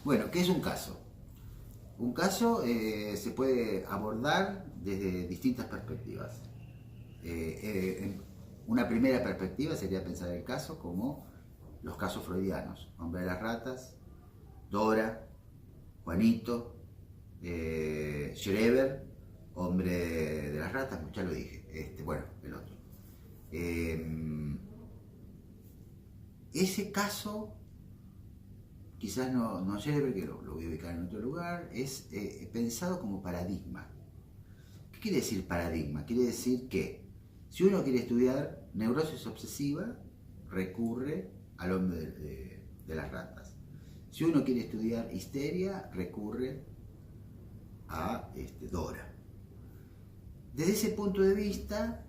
Bueno, ¿qué es un caso? Un caso se puede abordar desde distintas perspectivas. Una primera perspectiva sería pensar el caso como los casos freudianos: Hombre de las Ratas, Dora, Juanito, Schreber, Hombre de las Ratas, ya lo dije, bueno, el otro. Ese caso, quizás no Schreber, que lo voy a ubicar en otro lugar, es pensado como paradigma. ¿Qué quiere decir paradigma? Quiere decir que si uno quiere estudiar neurosis obsesiva, recurre al hombre de las ratas. Si uno quiere estudiar histeria, recurre a Dora. Desde ese punto de vista,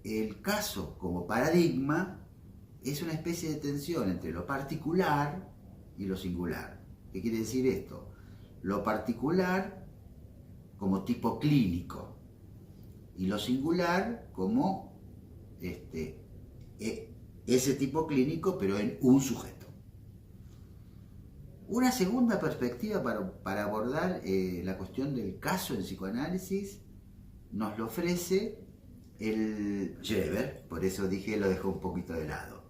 el caso como paradigma es una especie de tensión entre lo particular y lo singular. ¿Qué quiere decir esto? Lo particular como tipo clínico y lo singular como ese tipo clínico, pero en un sujeto. Una segunda perspectiva para abordar la cuestión del caso en psicoanálisis nos lo ofrece el Schreber, por eso dije lo dejó un poquito de lado.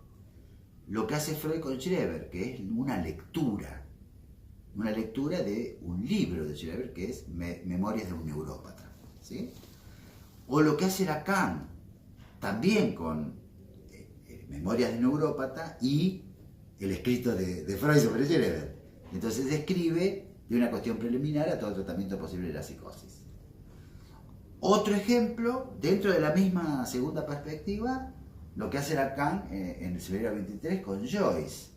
Lo que hace Freud con Schreber, que es una lectura de un libro de Schreber, que es Memorias de un neurópata, ¿sí? O lo que hace Lacan, también con Memorias de un neurópata y el escrito de Freud sobre Schreber. Entonces describe de una cuestión preliminar a todo tratamiento posible de la psicosis. Otro ejemplo, dentro de la misma segunda perspectiva, lo que hace Lacan en el Severo 23 con Joyce,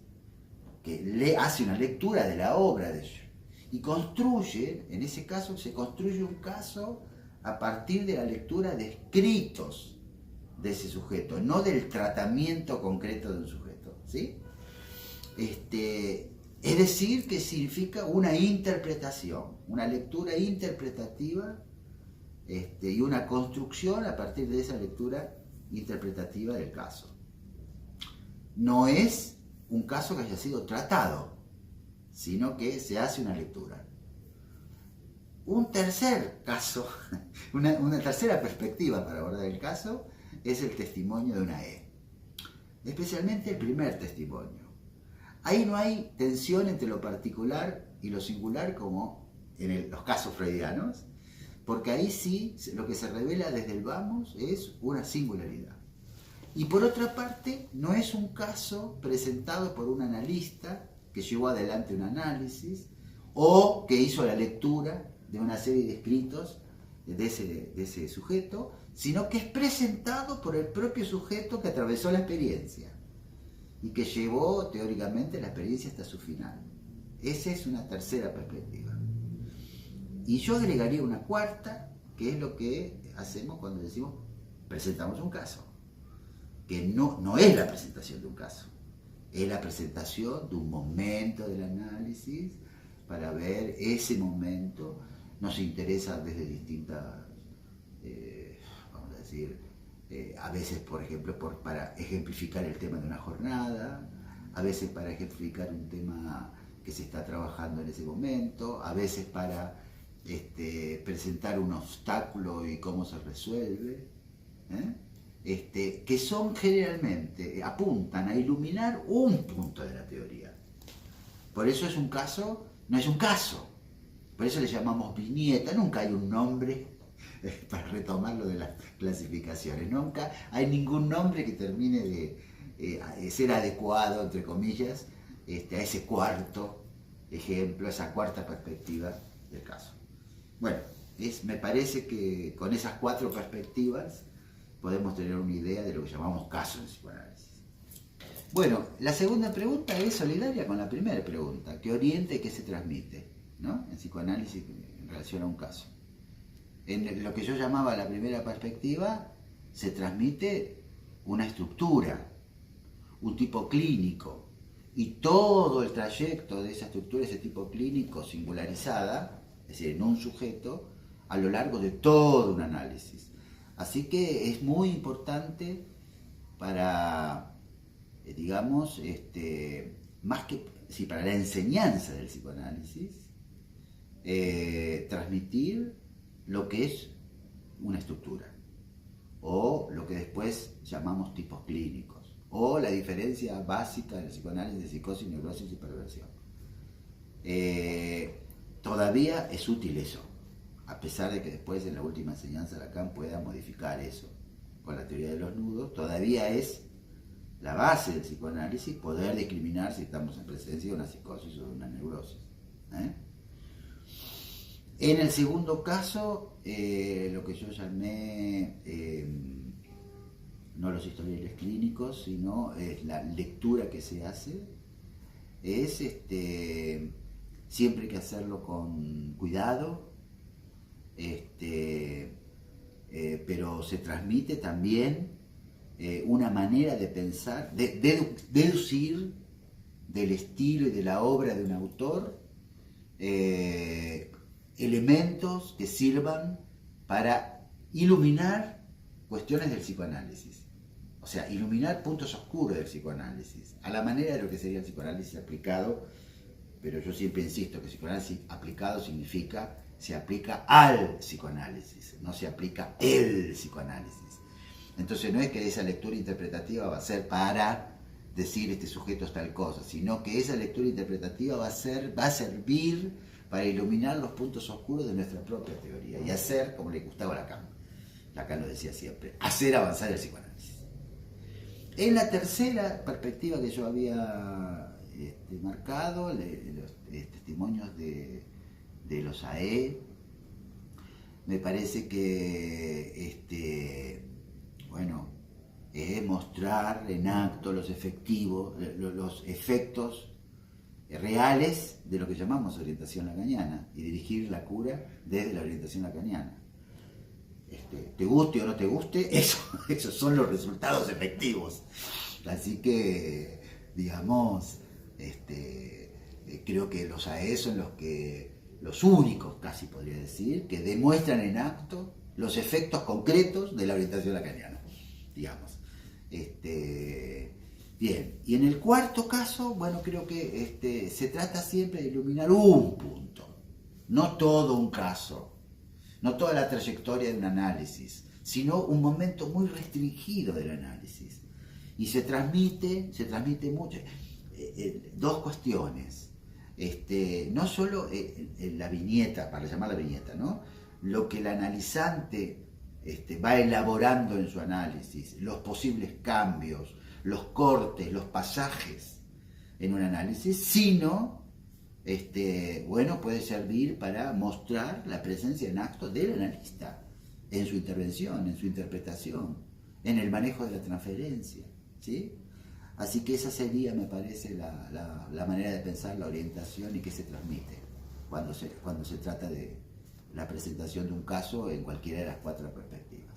que le hace una lectura de la obra de Joyce y construye, en ese caso se construye un caso a partir de la lectura de escritos de ese sujeto, no del tratamiento concreto de un sujeto, ¿sí? Es decir, que significa una interpretación, una lectura interpretativa y una construcción a partir de esa lectura interpretativa del caso. No es un caso que haya sido tratado, sino que se hace una lectura. Un tercer caso, una tercera perspectiva para abordar el caso, es el testimonio de una E. Especialmente el primer testimonio. Ahí no hay tensión entre lo particular y lo singular como en los casos freudianos, porque ahí sí lo que se revela desde el vamos es una singularidad. Y por otra parte, no es un caso presentado por un analista que llevó adelante un análisis o que hizo la lectura de una serie de escritos de ese sujeto, sino que es presentado por el propio sujeto que atravesó la experiencia y que llevó teóricamente la experiencia hasta su final. Esa es una tercera perspectiva. Y yo agregaría una cuarta, que es lo que hacemos cuando decimos presentamos un caso, que no es la presentación de un caso, es la presentación de un momento del análisis para ver ese momento. Nos interesa desde distintas, vamos a decir, a veces, por ejemplo, para ejemplificar el tema de una jornada, a veces para ejemplificar un tema que se está trabajando en ese momento, a veces para presentar un obstáculo y cómo se resuelve, que son generalmente, apuntan a iluminar un punto de la teoría. Por eso es un caso, no es un caso, por eso le llamamos viñeta, nunca hay un nombre, para retomarlo de las clasificaciones, nunca hay ningún nombre que termine de ser adecuado, entre comillas, a ese cuarto ejemplo, a esa cuarta perspectiva del caso. Bueno, me parece que con esas cuatro perspectivas podemos tener una idea de lo que llamamos caso en psicoanálisis. Bueno, la segunda pregunta es solidaria con la primera pregunta: ¿qué orienta y qué se transmite, ¿no?, en psicoanálisis en relación a un caso? En lo que yo llamaba la primera perspectiva, se transmite una estructura, un tipo clínico, y todo el trayecto de esa estructura, ese tipo clínico singularizada, es decir, en un sujeto, a lo largo de todo un análisis. Así que es muy importante para, digamos, más que sí, para la enseñanza del psicoanálisis, transmitir lo que es una estructura, o lo que después llamamos tipos clínicos, o la diferencia básica del psicoanálisis de psicosis, neurosis y perversión. Todavía es útil eso, a pesar de que después en la última enseñanza Lacan pueda modificar eso con la teoría de los nudos. Todavía es la base del psicoanálisis poder discriminar si estamos en presencia de una psicosis o de una neurosis. En el segundo caso, lo que yo llamé no los historiales clínicos, sino la lectura que se hace, es siempre hay que hacerlo con cuidado, pero se transmite también una manera de pensar, deducir del estilo y de la obra de un autor elementos que sirvan para iluminar cuestiones del psicoanálisis. O sea, iluminar puntos oscuros del psicoanálisis, a la manera de lo que sería el psicoanálisis aplicado, pero yo siempre insisto que el psicoanálisis aplicado significa se aplica al psicoanálisis, no se aplica el psicoanálisis. Entonces no es que esa lectura interpretativa va a ser para decir este sujeto es tal cosa, sino que esa lectura interpretativa va a servir para iluminar los puntos oscuros de nuestra propia teoría y hacer, como le gustaba a Lacan. Lacan lo decía siempre, hacer avanzar el psicoanálisis. En la tercera perspectiva que yo había marcado, los testimonios de los AE, me parece que es mostrar en acto los efectos reales de lo que llamamos orientación lacaniana y dirigir la cura desde la orientación lacaniana. Te guste o no te guste, esos son los resultados efectivos. Así que, digamos, creo que los AE son los únicos, casi podría decir, que demuestran en acto los efectos concretos de la orientación lacaniana, digamos. Bien, y en el cuarto caso, creo que se trata siempre de iluminar un punto, no todo un caso, no toda la trayectoria de un análisis, sino un momento muy restringido del análisis. Y se transmite mucho. Dos cuestiones. No solo la viñeta, para llamarla viñeta, ¿no? Lo que el analizante va elaborando en su análisis, los posibles cambios, los cortes, los pasajes en un análisis, sino puede servir para mostrar la presencia en acto del analista en su intervención, en su interpretación, en el manejo de la transferencia, ¿sí? Así que esa sería, me parece, la manera de pensar la orientación y que se transmite cuando se trata de la presentación de un caso en cualquiera de las cuatro perspectivas.